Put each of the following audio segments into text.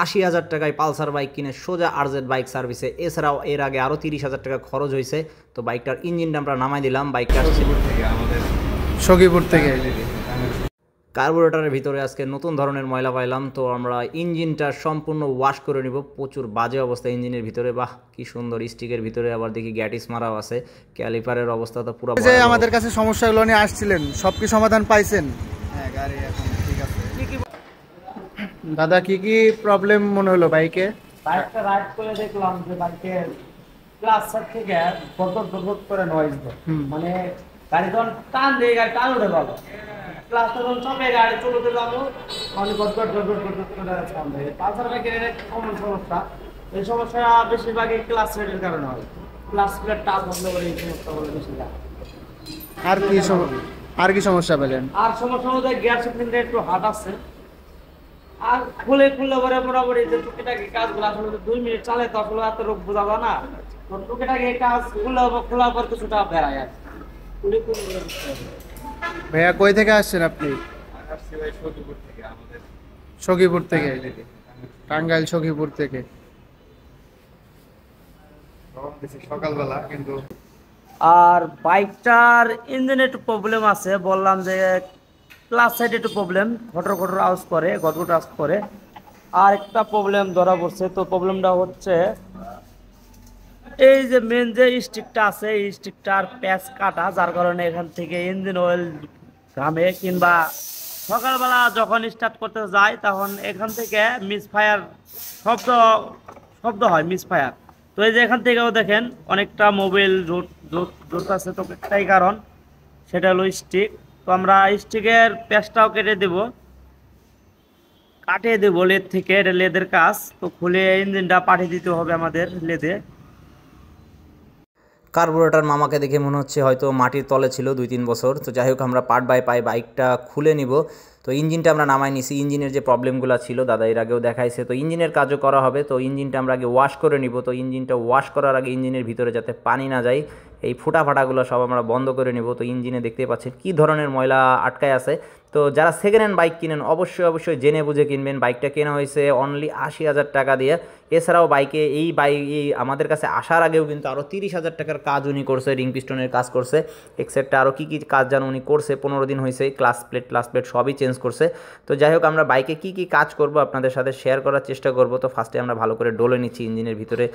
80,000 টাকায় Pulsar bike কিনে সোজা আরজেড বাইক সার্ভিসে। এছাড়াও এর আগে আরও 30,000 টাকা খরচ হয়েছে। তো বাইকটার ইঞ্জিনটা আমরা নামাই দিলাম। বাইকটা সখীপুর থেকে। কার্বোরেটরের ভিতরে আজকে নতুন ধরনের ময়লা পাইলাম, তো আমরা ইঞ্জিনটা সম্পূর্ণ ওয়াশ করে নিব। প্রচুর বাজে অবস্থা ইঞ্জিনের ভিতরে। বাহ কি সুন্দর, স্টিকের ভিতরে আবার দেখি গ্যাটিস মারাও আছে। ক্যালিপারের অবস্থা তো পুরো। যে আমাদের কাছে সমস্যাগুলো নিয়ে আসছিলেন, সব কি সমাধান পাইছেন? হ্যাঁ, গাড়ি এখন ঠিক আছে। দাদা কি কি প্রবলেম মনে হলো বাইকে? বাইকটা রাইড করে দেখলাম যে বাইকের ক্লাসের থেকে গট করে নয়েজ দেয়। মানে গাড়ি যখন টান দিয়ে গাড়ি টান উঠে গেল, ক্লাস যখন চাপে গাড়ি চলতে যাবো মানে গট করে সাউন্ড হয়। পালসার বাইকের এটা কমন সমস্যা। এই সমস্যা বেশিরভাগই ক্লাস রেটের কারণে হয়। ক্লাস প্লেট টাচ বন্ধ করে এই সমস্যা বলে বেশি যায়। আর কি সমস্যা পেলেন? আর সমস্যা মধ্যে গিয়ার শিফটিংটা একটু হার্ড আছে। আর খুলে পরে মোটামুটি যে টুকিটাকি কাজগুলো আসলে 2 মিনিট চালে তো আসলে এত রোগ বোঝা যায় না। তো টুকিটাকি কাজ খোলার পর কিছুটা বেড়ায় আর ভাইয়া কই থেকে আসছেন আপনি? সখীপুর থেকে, টাঙ্গাইল সখীপুর থেকে। সকালবেলা কিন্তু। আর বাইকটার ইঞ্জিনে একটু প্রবলেম আছে, বললাম যে ক্লাস সাইডে একটু প্রবলেম, ঘটর আওয়াজ করে, গটগট আওয়াজ করে। আর একটা প্রবলেম ধরা পড়ছে। তো প্রবলেমটা হচ্ছে এই যে মেন যে স্টিকটা আছে, এই স্টিকটার প্যাচ কাটা, যার কারণে এখান থেকে ইঞ্জিন অয়েল ঘামে, কিংবা সকালবেলা যখন স্টার্ট করতে যায় তখন এখান থেকে মিসফায়ার শব্দ হয়, মিসফায়ার। তো এই যে এখান থেকেও দেখেন অনেকটা মোবাইল জোট আছে। তো একটাই কারণ, সেটা হলো স্টিক। তো আমরা স্টিকের প্যাচটাও কাটিয়ে দেবো লেদ থেকে, এটা লেদের কাজ। তো খুলে ইঞ্জিনটা পাঠিয়ে দিতে হবে আমাদের লেদে। কার্বোরেটর মামাকে দেখে মনে হচ্ছে হয়তো মাটির তলে ছিল 2-3 বছর। তো যাই হোক আমরা পার্ট বাই পার্ট বাইকটা খুলে নিব। তো ইঞ্জিনটা আমরা নামাই নিছি। ইঞ্জিনের যে প্রবলেমগুলো ছিল দাদা এর আগেও দেখাইছে, তো ইঞ্জিনের কাজও করা হবে। তো ইঞ্জিনটা আমরা আগে ওয়াশ করে নিব। তো ইঞ্জিনটা ওয়াশ করার আগে ইঞ্জিনের ভিতরে যাতে পানি না যায়, এই ফাটাগুলো সব আমরা বন্ধ করে নিব। তো ইঞ্জিনে দেখতে পাচ্ছেন কী ধরনের ময়লা আটকায় আছে। তো যারা সেকেন্ড হ্যান্ড বাইক কিনেন অবশ্যই জেনে বুঝে কিনবেন। বাইকটা কেনা হয়েছে অনলি 80,000 টাকা দিয়ে। এছাড়াও বাইকে এই আমাদের কাছে আসার আগেও কিন্তু আরও 30,000 টাকার কাজ উনি করছে, রিং পিস্টনের কাজ করছে, এক্সেট্রা আরও কী কাজ যেন উনি করছে। 15 দিন হয়েছে, ক্লাস প্লেট সবই চেঞ্জ করছে। তো যাই হোক আমরা বাইকে কী কাজ করব আপনাদের সাথে শেয়ার করার চেষ্টা করব। তো ফার্স্টে আমরা ভালো করে ডলে নিচ্ছি। ইঞ্জিনের ভিতরে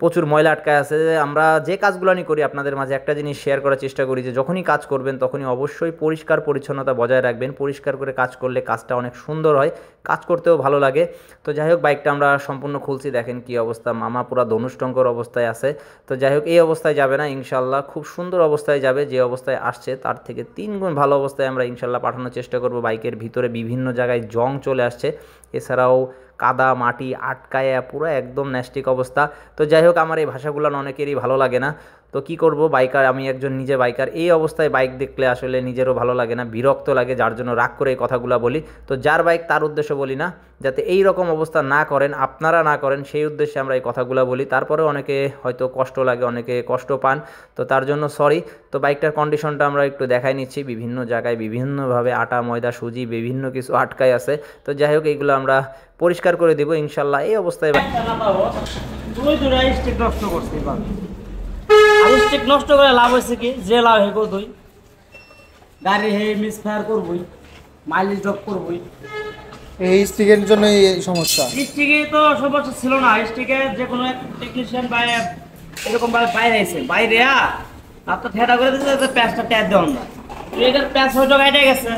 প্রচুর ময়লা আটকায় আছে। আমরা যে কাজগুলো করি আপনাদের মাঝে একটা জিনিস শেয়ার করার চেষ্টা করি যে যখনই কাজ করবেন তখনই অবশ্যই পরিষ্কার পরিচ্ছন্নতা বজায় রাখবেন। পরিষ্কার করে কাজ করলে কাজটা অনেক সুন্দর হয়, কাজ করতেও ভালো লাগে। তো যাই হোক বাইকটা আমরা সম্পূর্ণ খুলছি, দেখেন কি অবস্থা। মামা পুরা ধনুষ্টঙ্কর অবস্থায় আছে। তো যাই হোক এই অবস্থায় যাবে না ইনশাল্লাহ, খুব সুন্দর অবস্থায় যাবে। যে অবস্থায় আসছে তার থেকে 3 গুণ ভালো অবস্থায় আমরা ইনশাল্লাহ পাঠানোর চেষ্টা করব। বাইকের ভিতরে বিভিন্ন জায়গায় জং চলে আসছে, এছাড়াও কাদা মাটি আটকায় পুরো একদম ন্যাস্টিক অবস্থা। তো যাই হোক আমার এই ভাষাগুলো অনেকেরই ভালো লাগে না। তো কি করব, বাইকার, আমি একজন নিজে বাইকার, এই অবস্থায় বাইক দেখলে আসলে নিজেরও ভালো লাগে না, বিরক্ত লাগে, যার জন্য রাগ করে এই কথাগুলো বলি। তো যার বাইক তার উদ্দেশ্য বলি না, যাতে এই রকম অবস্থা না করেন, আপনারা না করেন, সেই উদ্দেশ্যে আমরা এই কথাগুলো বলি। তারপরে অনেকে হয়তো কষ্ট লাগে, অনেকে কষ্ট পান, তো তার জন্য সরি। তো বাইকটার কন্ডিশনটা আমরা একটু দেখাই নিচ্ছি। বিভিন্ন জায়গায় বিভিন্নভাবে আটা ময়দা সুজি বিভিন্ন কিছু আটকায় আছে। তো যাই হোক এইগুলো আমরা পরিষ্কার করে দেবো ইনশাল্লাহ। এই অবস্থায় স্টিক নষ্ট করছে, স্টিক নষ্ট করে লাভ হয়েছে কি, যে লাভ হে করবই, গাড়ি হে মিসফায়ার করবই, মাইলেজ ড্রপ করবই। এই স্টিকের জন্য এই সমস্যা। স্টিকে তো সমস্যা ছিল না, স্টিকে যে কোনো এক টেকনিশিয়ান বাইরে এরকম বাইরে আছে, বাইরে আপনার ঠেটা করে দিচ্ছে প্যাচটা ট্যাপ দেওয়া না। এটার প্যাচ হয়তো কেটে গেছে,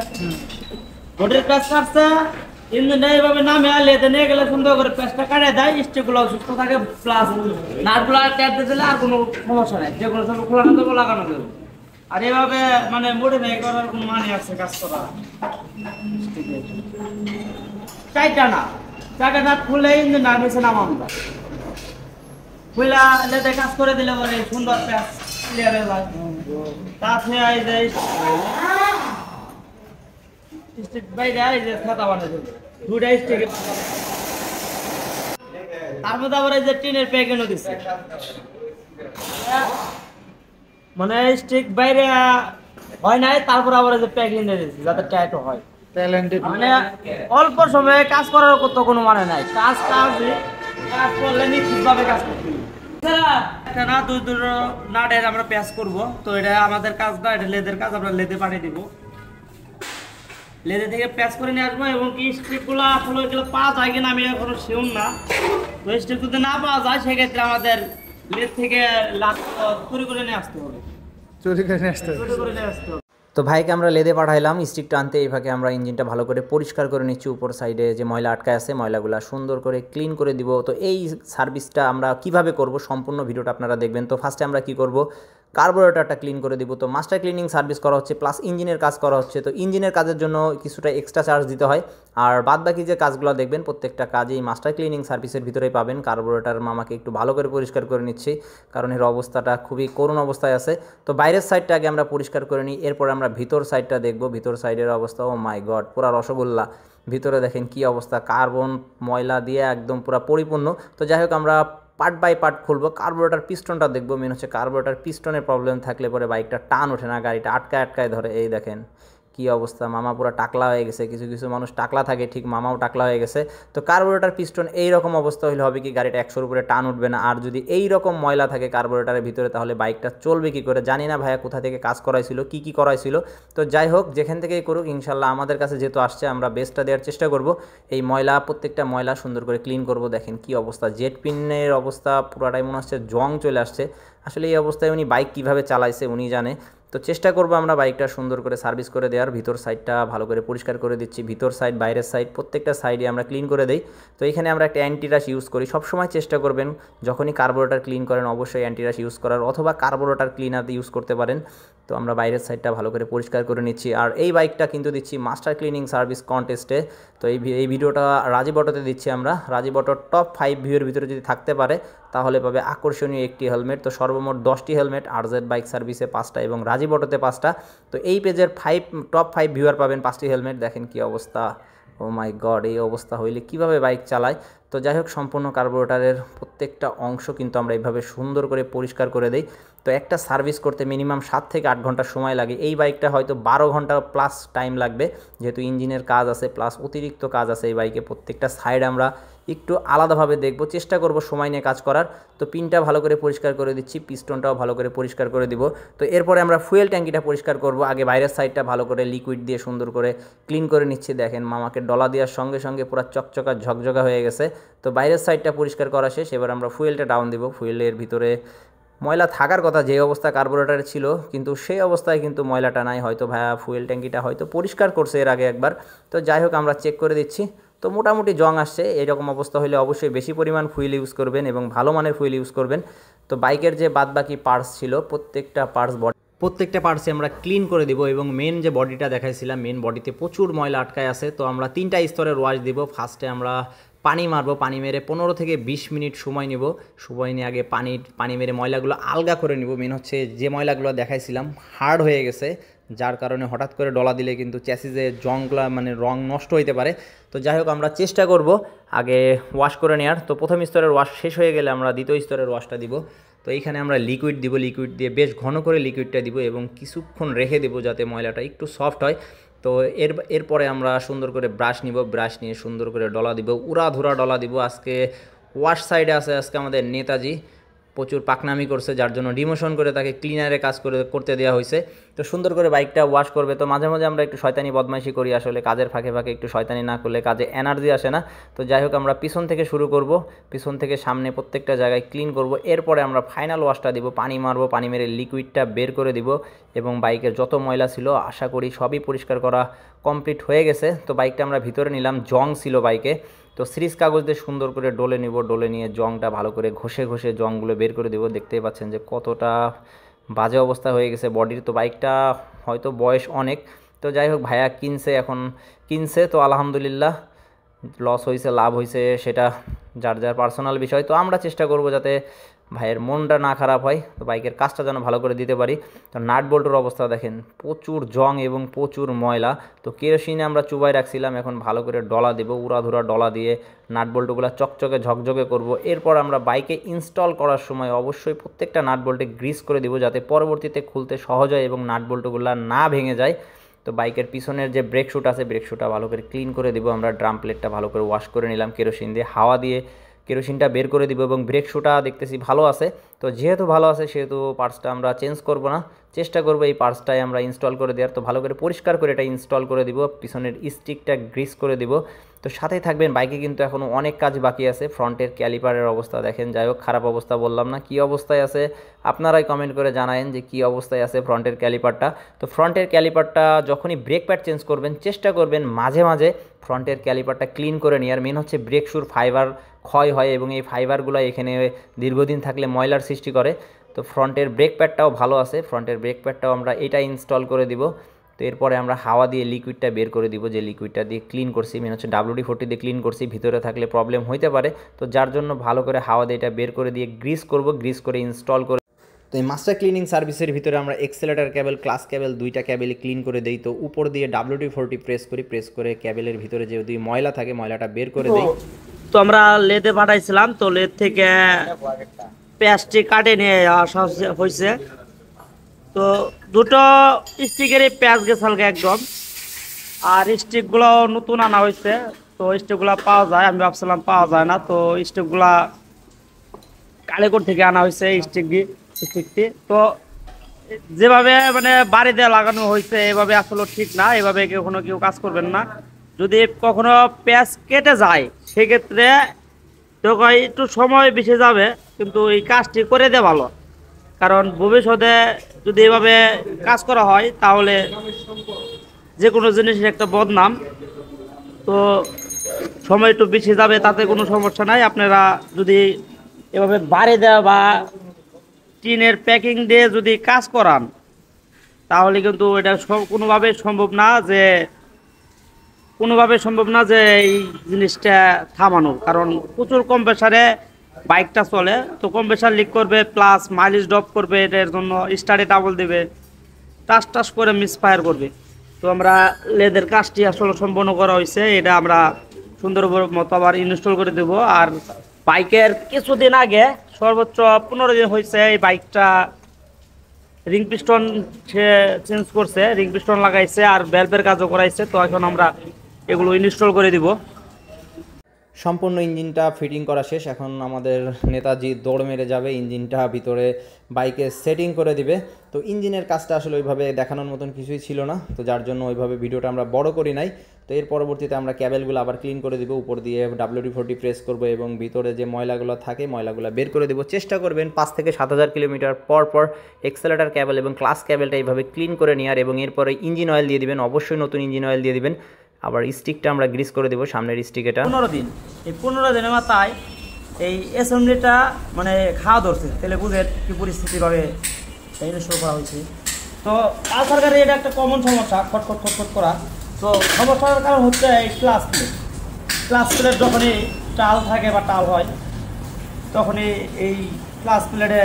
গোটের প্যাচ কাটছে, ইঞ্জিনটা এইভাবে নামে লেদে নিয়ে গেলে সুন্দর করে প্যাচটা কাটে দেয়, স্টিকগুলো সুস্থ থাকে, প্লাস নাটগুলো ট্যাপ দিয়ে দিলে আর কোনো সমস্যা নেই, যে কোনো সব খোলানো দেবো লাগানো দেবো। আর এভাবে মানে মডিফাই করার কোনো মানে আছে কাজ করা। চারটা নাট খুলে ইঞ্জিন নামিয়েছে নামামটা খুলা লেদে কাজ করে দিলে পরে সুন্দর প্যাচ ক্লিয়ার হয়ে যায়। তাতে এই যে স্টিক বাইরে এই যে খাতা বানিয়ে দেবে, দুটা স্টিক, তার মধ্যে আবার এই যে টিনের প্যাকেটও দিচ্ছে, মানে স্টিক বাইরে হয় নাই, তারপর আবার এই যে প্যাকিং দিয়ে দিচ্ছে যাতে টাইট হয়। ট্যালেন্টেড। মানে অল্প সময়ে কাজ করার তো কোনো মানে নাই, কাজ করলে নিখুঁতভাবে কাজ করতে হবে। একটা না দুটো নাটের আমরা প্যাচ করব, তো এটা আমাদের কাজ না, এটা লেদের কাজ। আমরা লেদে পাঠিয়ে দিব, লেদে থেকে প্যাচ করে নিয়ে আসবো। এবং কি স্ট্রিপগুলো আসলে ওইগুলো পাওয়া যায় কিনা আমি এখনো শিওর না। তো স্ট্রিপ যদি না পাওয়া যায় সেক্ষেত্রে আমাদের লেদ থেকে চুরি করে নিয়ে আসতে হবে, চুরি করে নিয়ে আসতে হবে। চুরি করে নিয়ে আসতে হবে। তো ভাইকে আমরা লেদে পাঠাইলাম স্টিক টানতে। এই ফাঁকে আমরা ইঞ্জিনটা ভালো করে পরিষ্কার করে নিচ্ছি। উপর সাইডে যে ময়লা আটকায় আছে ময়লাগুলো সুন্দর করে ক্লিন করে দিব। তো এই সার্ভিসটা আমরা কিভাবে করব সম্পূর্ণ ভিডিওটা আপনারা দেখবেন। তো ফার্স্টে আমরা কি করব, কার্বোরেটরটা ক্লিন করে দিব। তো মাস্টার ক্লিনিং সার্ভিস করা হচ্ছে প্লাস ইঞ্জিনের কাজ করা হচ্ছে। তো ইঞ্জিনের কাজের জন্য কিছুটা এক্সট্রা চার্জ দিতে হয়, আর বাদবাকি যে কাজগুলো দেখবেন প্রত্যেকটা কাজেই মাস্টার ক্লিনিং সার্ভিসের ভিতরেই পাবেন। কার্বোরেটর মামাকে একটু ভালো করে পরিষ্কার করে নিচ্ছি, কারণ এর অবস্থাটা খুবই করুণ অবস্থায় আছে। তো বাইরের সাইডটা আগে আমরা পরিষ্কার করে নিই, এরপর আমরা ভিতর সাইডটা দেখব। ভিতর সাইডের অবস্থা ও মাই গড, পুরা রসগোল্লা। ভিতরে দেখেন কি অবস্থা, কার্বন ময়লা দিয়ে একদম পুরা পরিপূর্ণ। তো যাই হোক আমরা পার্ট বাই পার্ট খুলবো। কার্বোরেটর পিস্টনটা দেখবো। মেন হচ্ছে কার্বোরেটর পিস্টনের প্রবলেম থাকলে পরে বাইকটা টান ওঠে না, গাড়িটা আটকায় ধরে। এই দেখেন কি অবস্থা, মামা পুরো টাকলা হয়ে গেছে। কিছু কিছু মানুষ টাকলা থাকে, ঠিক মামাও টাকলা হয়ে গেছে। তো কার্বোরেটর পিস্টন এই রকম অবস্থা হলে হবে কি, গাড়িটা 100-র উপরে টান উঠবে না। আর যদি এই রকম ময়লা থাকে কার্বোরেটরের ভিতরে তাহলে বাইকটা চলবে কি করে। জানি না ভাইয়া কোথা থেকে কাজ করাইছিল, কি করাইছিল। তো যাই হোক যেখান থেকেই করুক ইনশাল্লাহ আমাদের কাছে যেহেতু আসছে আমরা বেস্টটা দেওয়ার চেষ্টা করব। এই ময়লা প্রত্যেকটা ময়লা সুন্দর করে ক্লিন করব। দেখেন কি অবস্থা, জেট পিনের অবস্থা পুরাটাই মনে হচ্ছে জং চলে আসছে। আসলে এই অবস্থায় উনি বাইক কীভাবে চালাইছে উনি জানে। তো চেষ্টা করবো আমরা বাইকটা সুন্দর করে সার্ভিস করে দেওয়ার। ভিতর সাইডটা ভালো করে পরিষ্কার করে দিচ্ছি, ভিতর সাইড বাইরের সাইড প্রত্যেকটা সাইডে আমরা ক্লিন করে দেই। তো এখানে আমরা একটা অ্যান্টিরাশ ইউজ করি। সবসময় চেষ্টা করবেন যখনই কার্বোরেটর ক্লিন করেন অবশ্যই অ্যান্টিরাশ ইউজ করার, অথবা কার্বোরেটর ক্লিনার ইউজ করতে পারেন। তো আমরা বাইরের সাইডটা ভালো করে পরিষ্কার করে নিচ্ছি। আর এই বাইকটা কিন্তু দিচ্ছি মাস্টার ক্লিনিং সার্ভিস কন্টেস্টে। তো এই ভিডিওটা রাজীব অটোতে দিচ্ছি আমরা। রাজীব অটোর টপ 5 ভিউয়ের ভিতরে যদি থাকতে পারে তাহলে পাবে আকর্ষণীয় একটি হেলমেট। তো সর্বমোট 10টি হেলমেট, আরজেড বাইক সার্ভিসে 5টা এবং রাজীব অটোতে 5টা। তো এই পেজের টপ 5 ভিউয়ার পাবেন 5টি হেলমেট। দেখেন কি অবস্থা, ও মাই গড, এই অবস্থা হইলে কিভাবে বাইক চালায়। তো যাই হোক সম্পূর্ণ কার্বোরেটরের প্রত্যেকটা অংশ কিন্তু আমরা এইভাবে সুন্দর করে পরিষ্কার করে দেই। তো একটা সার্ভিস করতে মিনিমাম 7 থেকে 8 ঘন্টা সময় লাগে। এই বাইকটা হয়তো 12 ঘন্টা প্লাস টাইম লাগবে, যেহেতু ইঞ্জিনের কাজ আছে প্লাস অতিরিক্ত কাজ আছে এই বাইকে। প্রত্যেকটা সাইড আমরা একটু আলাদাভাবে দেখব, চেষ্টা করব সময় নিয়ে কাজ করার। তো পিনটা ভালো করে পরিষ্কার করে দিচ্ছি, পিস্টনটাও ভালো করে পরিষ্কার করে দিব। তো এরপরে আমরা ফুয়েল ট্যাঙ্কিটা পরিষ্কার করব। আগে বাইরের সাইডটা ভালো করে লিকুইড দিয়ে সুন্দর করে ক্লিন করে নিচ্ছি। দেখেন মামাকে ডলা দেওয়ার সঙ্গে সঙ্গে পুরো চকচকা ঝকঝকা হয়ে গেছে। তো বাইরের সাইডটা পরিষ্কার করা শেষ, এবার আমরা ফুয়েলটা ডাউন দিব। ফুয়েলের ভিতরে ময়লা থাকার কথা, যে অবস্থা কার্বোরেটরে ছিল কিন্তু সেই অবস্থায় কিন্তু ময়লাটা নাই। হয়তো ভাইয়া ফুয়েল ট্যাঙ্কিটা হয়তো পরিষ্কার করছে এর আগে একবার। তো যাই হোক আমরা চেক করে দিচ্ছি। তো মোটামুটি জং আসছে। এরকম অবস্থা হলে অবশ্যই বেশি পরিমাণ ফুয়েল ইউজ করবেন এবং ভালো মানের ফুয়েল ইউজ করবেন। তো বাইকের যে বাদবাকি পার্টস ছিল প্রত্যেকটা পার্টসে আমরা ক্লিন করে দিব। এবং মেন যে বডিটা দেখাইছিলাম, মেন বডিতে প্রচুর ময়লা আটকায় আছে। তো আমরা 3টা স্তরের ওয়াশ দিব। ফার্স্টে আমরা পানি মারবো, পানি মেরে 15 থেকে 20 মিনিট সময় নিব। সময় নিয়ে আগে পানি মেরে ময়লাগুলো আলগা করে নিব। মেন হচ্ছে যে ময়লাগুলো দেখাইছিলাম হার্ড হয়ে গেছে, যার কারণে হঠাৎ করে ডলা দিলে কিন্তু চ্যাসিসে জংগুলো মানে রং নষ্ট হইতে পারে। তো যাই হোক আমরা চেষ্টা করব আগে ওয়াশ করে নেওয়ার। তো প্রথম স্তরের ওয়াশ শেষ হয়ে গেলে আমরা দ্বিতীয় স্তরের ওয়াশটা দিব। তো এইখানে আমরা লিকুইড দিব, লিকুইড দিয়ে বেশ ঘন করে লিকুইডটা দিব এবং কিছুক্ষণ রেখে দেব যাতে ময়লাটা একটু সফট হয়। তো এরপরে আমরা সুন্দর করে ব্রাশ নিব, ব্রাশ নিয়ে সুন্দর করে ডলা দিব, উড়াধুরা ডলা দিব। আজকে ওয়াশ সাইডে আছে আজকে আমাদের নেতাজি, প্রচুর পাকনামি করছে যার জন্য ডিমোশন করে তাকে ক্লিনারে কাজ করতে দেওয়া হয়েছে। তো সুন্দর করে বাইকটা ওয়াশ করবে। তো মাঝে মাঝে আমরা একটু শয়তানি বদমাইশি করি, আসলে কাজের ফাঁকে ফাঁকে একটু শয়তানি না করলে কাজে এনার্জি আসে না। তো যাই হোক আমরা পিছন থেকে শুরু করব, পিছন থেকে সামনে প্রত্যেকটা জায়গায় ক্লিন করব। এরপরে আমরা ফাইনাল ওয়াশটা দিব, পানি মারবো, পানি মেরে লিকুইডটা বের করে দিব এবং বাইকের যত ময়লা ছিল আশা করি সবই পরিষ্কার করা কমপ্লিট হয়ে গেছে। তো বাইকটা আমরা ভিতরে নিলাম, জং ছিল বাইকে। তো সিরিজ কাগজ দিয়ে সুন্দর করে ডলে নিব, ডলে নিয়ে জংটা ভালো করে ঘষে জংগুলো বের করে দেবো। দেখতেই পাচ্ছেন যে কতটা বাজে অবস্থা হয়ে গেছে বডির। তো বাইকটা হয়তো বয়স অনেক। তো যাই হোক ভাইয়া কিনছে তো আলহামদুলিল্লাহ, লস হয়েছে লাভ হয়েছে সেটা যার যার পার্সোনাল বিষয়। তো আমরা চেষ্টা করব যাতে ভাইয়ের মনটা না খারাপ হয়, তো বাইকের কাজটা যেন ভালো করে দিতে পারি। তো নাট বোল্টের অবস্থা দেখেন, প্রচুর জং এবং প্রচুর ময়লা। তো কেরোসিনে আমরা চুবাই রাখছিলাম, এখন ভালো করে ডলা দেবো, উড়াধুরা ডলা দিয়ে নাট বোল্টগুলো চকচকে ঝকঝকে করব। এরপর আমরা বাইকে ইনস্টল করার সময় অবশ্যই প্রত্যেকটা নাট বোল্টে গ্রিস করে দিব যাতে পরবর্তীতে খুলতে সহজ হয় এবং নাট বোল্টগুলো না ভেঙে যায়। তো বাইকের পিছনের যে ব্রেক শ্যুট আছে ব্রেক শ্যুটা ভালো করে ক্লিন করে দিব আমরা। ড্রাম প্লেটটা ভালো করে ওয়াশ করে নিলাম কেরোসিন দিয়ে, হাওয়া দিয়ে কেরোসিনটা বের করে দিব এবং ব্রেক শ্যুটা দেখতেছি ভালো আছে। তো যেহেতু ভালো আছে সেহেতু পার্টসটা আমরা চেঞ্জ করব না, চেষ্টা করব এই পার্টসটাই আমরা ইনস্টল করে দেওয়ার। তো ভালো করে পরিষ্কার করে এটা ইনস্টল করে দিব, পিছনের স্টিকটা গ্রিস করে দিব। তো সাথেই থাকবেন, বাইকে কিন্তু এখনও অনেক কাজ বাকি আছে। ফ্রন্টের ক্যালিপারের অবস্থা দেখেন, যাই হোক খারাপ অবস্থা বললাম না, কী অবস্থায় আছে আপনারাই কমেন্ট করে জানায়েন যে কী অবস্থায় আছে ফ্রন্টের ক্যালিপারটা। তো ফ্রন্টের ক্যালিপারটা যখনই ব্রেক প্যাড চেঞ্জ করবেন চেষ্টা করবেন মাঝে মাঝে ফ্রন্টের ক্যালিপারটা ক্লিন করে নেওয়ার। মেন হচ্ছে ব্রেক শুর ফাইবার ক্ষয় হয় এবং এই ফাইবারগুলো এখানে দীর্ঘদিন থাকলে ময়লার সৃষ্টি করে। তো ফ্রন্টের ব্রেক প্যাডটাও ভালো আছে, ফ্রন্টের ব্রেক প্যাডটাও আমরা এটা ইনস্টল করে দিব। তো এরপরে আমরা হাওয়া দিয়ে লিকুইডটা বের করে দিব, যে লিকুইডটা দিয়ে ক্লিন করছি, মেন হচ্ছে WD-40 দিয়ে ক্লিন করছি, ভিতরে থাকলে প্রবলেম হইতে পারে। তো যার জন্য ভালো করে হাওয়া দিয়ে এটা বের করে দিয়ে গ্রিস করব, গ্রিস করে ইনস্টল করে। তো এই মাস্টার ক্লিনিং সার্ভিসের ভিতরে আমরা এক্সেলেটার কেবল, ক্লাস কেবল, দুইটা কেবলই ক্লিন করে দেই। তো উপর দিয়ে WD-40 প্রেস করি, প্রেস করে কেবলের ভিতরে যে দুই ময়লা থাকে ময়লাটা বের করে দেই। তো আমরা লেদে পাঠাইছিলাম, তো লেদ থেকে প্যাচটি কাটে নিয়ে আসা হয়েছে। তো দুটো স্টিকেরই প্যাচ গেছে হালকা একদম, আর স্টিকগুলো নতুন আনা হয়েছে। তো স্টিকগুলো পাওয়া যায়, আমি ভাবছিলাম পাওয়া যায় না, তো স্টিকগুলা কালেকোট থেকে আনা হয়েছে স্টিকটি। তো যেভাবে মানে বাড়িতে লাগানো হয়েছে এভাবে আসলে ঠিক না, এভাবে কখনো কেউ কাজ করবেন না। যদি কখনো প্যাচ কেটে যায় সেক্ষেত্রে তো একটু সময় বেশি যাবে, কিন্তু এই কাজটি করে দেওয়া ভালো। কারণ ভবিষ্যতে যদি এভাবে কাজ করা হয় তাহলে যে কোনো জিনিসের একটা বদনাম। তো সময় একটু বেশি যাবে, তাতে কোনো সমস্যা নাই। আপনারা যদি এভাবে বাড়ি দেওয়া বা টিনের প্যাকিং দিয়ে যদি কাজ করান তাহলে কিন্তু এটা কোনোভাবে সম্ভব না যে এই জিনিসটা থামানো। কারণ প্রচুর কম প্রেসারে বাইকটা চলে, তো কম প্রেসার লিক করবে, প্লাস মাইলেজ ড্রপ করবে, এটার জন্য স্টার্টে ডাবল দেবে, টাস করে মিসফায়ার করবে। তো আমরা লেদের কাজটি আসলে সম্পন্ন করা হয়েছে, এটা আমরা সুন্দর মতো আবার ইনস্টল করে দেব। আর বাইকের কিছুদিন আগে সর্বোচ্চ 15 দিন হয়েছে এই বাইকটা রিং পিস্টন চেঞ্জ করছে, রিং পিস্টন লাগাইছে আর ভ্যালভের কাজও করাইছে। তো এখন আমরা এগুলো ইনস্টল করে দিব। সম্পূর্ণ ইঞ্জিনটা ফিটিং করা শেষ, এখন আমাদের নেতাজি দৌড় মেরে যাবে, ইঞ্জিনটা ভিতরে বাইকে সেটিং করে দিবে। তো ইঞ্জিনের কাজটা আসলে ওইভাবে দেখানোর মতন কিছুই ছিল না, তো যার জন্য ওইভাবে ভিডিওটা আমরা বড় করি নাই। তো এর পরবর্তীতে আমরা ক্যাবেলগুলো আবার ক্লিন করে দিব, উপর দিয়ে WD-40 প্রেস করব এবং ভিতরে যে ময়লাগুলো থাকে ময়লাগুলো বের করে দেবো। চেষ্টা করবেন 5 থেকে 7000 কিলোমিটার পর এক্সেলেটার ক্যাবেল এবং ক্লাস ক্যাবেলটা এইভাবে ক্লিন করে নেওয়ার, এবং এরপরে ইঞ্জিন অয়েল দিয়ে দিবেন, অবশ্যই নতুন ইঞ্জিন অয়েল দিয়ে দিবেন। আবার স্টিকটা আমরা গ্রিস করে দেবো, সামনের স্টিক। এটা 15 দিন, এই 15 দিনের মাথায় এই অ্যাসেম্বলিটা মানে খাওয়া ধরছে, তাহলে বুঝেন কি পরিস্থিতি ভাবে ইনস্টল করা হয়েছে। তো পালসার গাড়ি এটা একটা কমন সমস্যা, খটখট করা। তো সমস্যার কারণ হচ্ছে এই ক্লাস প্লেট যখনই টাল থাকে বা টাল হয় তখনই এই ক্লাস প্লেটে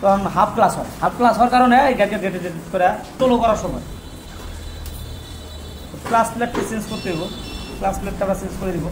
তখন হাফ ক্লাস হওয়ার কারণে এই গাড়ি করে টোলো করার সময় ক্লাস প্লেটটা চেঞ্জ করতে দেবো, ক্লাস প্লেটটা আমরা চেঞ্জ করে দিব।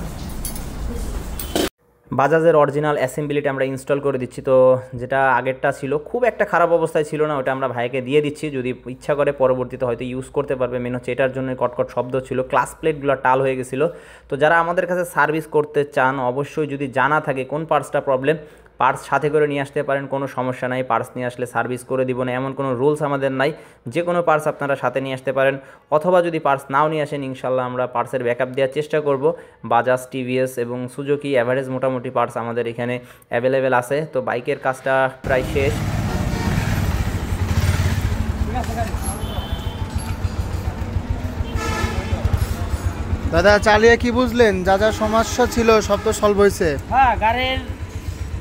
বাজাজের অরিজিনাল অ্যাসেম্বলিটা আমরা ইনস্টল করে দিচ্ছি। তো যেটা আগেরটা ছিল খুব একটা খারাপ অবস্থায় ছিল না, ওটা আমরা ভাইকে দিয়ে দিচ্ছি, যদি ইচ্ছা করে পরবর্তীতে হয়তো ইউজ করতে পারবে। মেন হচ্ছে এটার জন্য কটকট শব্দ ছিল, ক্লাস প্লেটগুলো টাল হয়ে গেছিলো। তো যারা আমাদের কাছে সার্ভিস করতে চান অবশ্যই যদি জানা থাকে কোন পার্টসটা প্রবলেম, পার্টস সাথে করে নিয়ে আসতে পারেন, কোনো সমস্যা নাই। পার্টস নিয়ে আসলে সার্ভিস করে দিব না এমন কোনো রুলস আমাদের নাই, যে কোনো পার্টস আপনারা সাথে নিয়ে আসতে পারেন। অথবা যদি পার্টস নাও নিয়ে আসেন ইনশাল্লাহ আমরা পার্টসের ব্যাকআপ দেওয়ার চেষ্টা করব। বাজাজ, টিভিএস এবং সুজুকি অ্যাভারেজ মোটামুটি পার্টস আমাদের এখানে অ্যাভেলেবেল আছে। তো বাইকের কাজটা প্রায় শেষ। দাদা চালিয়ে কি বুঝলেন? যা যা সমস্যা ছিল সব তো সলভ হয়েছে? হ্যাঁ, গাড়ির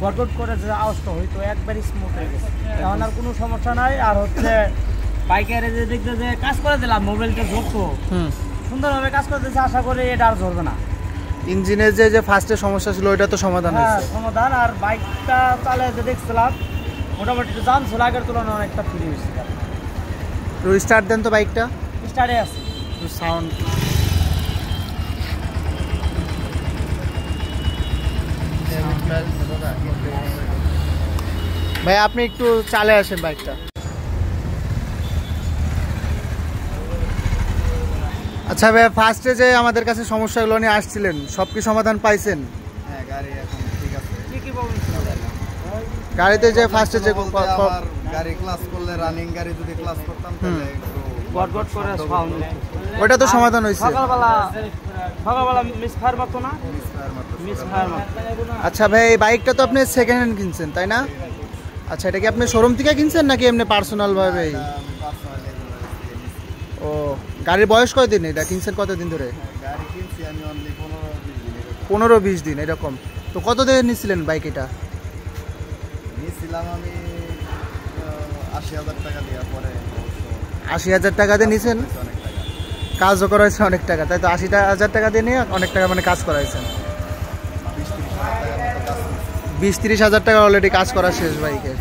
গটগট করে যে আওয়াজটা হইতো একবারই স্মুথ হয়ে গেছে, এখন আর কোনো সমস্যা নাই। আর হচ্ছে বাইকের যে দেখতে যে কাজ করে দিলাম, মোবাইলটা ঝরতো সুন্দরভাবে কাজ করে দিয়েছে, আশা করি এটা আর ঝরবে না। ইঞ্জিনের যে ফার্স্টে সমস্যা ছিল ওইটা তো সমাধান হয়েছে? সমাধান। আর বাইকটা চালিয়ে যে দেখছিলাম মোটামুটি দাম ছিল আগের তুলনায় অনেকটা ফ্রি হয়েছে। স্টার্ট দেন তো, বাইকটা স্টার্টে আছে, সাউন্ড। ভাই আপনি একটু চালে আসেন বাইকটা। আচ্ছা ভাই, ফার্স্টে যে আমাদের কাছে সমস্যাগুলো নিয়ে আসছিলেন সব কি সমাধান পাইছেন? হ্যাঁ, গাড়ি এখন ঠিক আছে। কি বলবেন? গাড়িতে যে ফার্স্টে যে বলতে আমার গাড়ি ক্লাস করলে, রানিং গাড়ি যদি ক্লাস করতাম তাহলে একটু গটগট করে সাউন্ড, ওটা তো সমাধান হয়েছে। সকালবেলা মিস ফায়ার মারতো না, মিস ফায়ার মারতো। আচ্ছা ভাই, এই বাইকটা তো আপনি সেকেন্ড হ্যান্ড কিনছেন তাই না? আচ্ছা, এটা কি আপনি শোরুম থেকে কিনছেন নাকি এমনি পার্সোনাল ভাবে? ও, গাড়ির বয়স কয়দিন? এটা কিনছেন কতদিন ধরে? গাড়ি কিনছি আমি অনলি 15-20 দিন এরকম। তো কত দিয়ে নিয়েছিলেন বাইক এটা? নিয়েছিলাম আমি 80,000 টাকা দিয়ে। পরে 80,000 টাকা দিয়ে নিয়েছেন? অনেক টাকা কাজও করা হয়েছে অনেক টাকা, তাই তো? 80,000 টাকা দিয়ে নিয়ে অনেক টাকা মানে কাজ করা হয়েছেন। 20-30 হাজার টাকার মতো কাজ করছি। 20-30 হাজার টাকা অলরেডি কাজ করা শেষ বাইকের।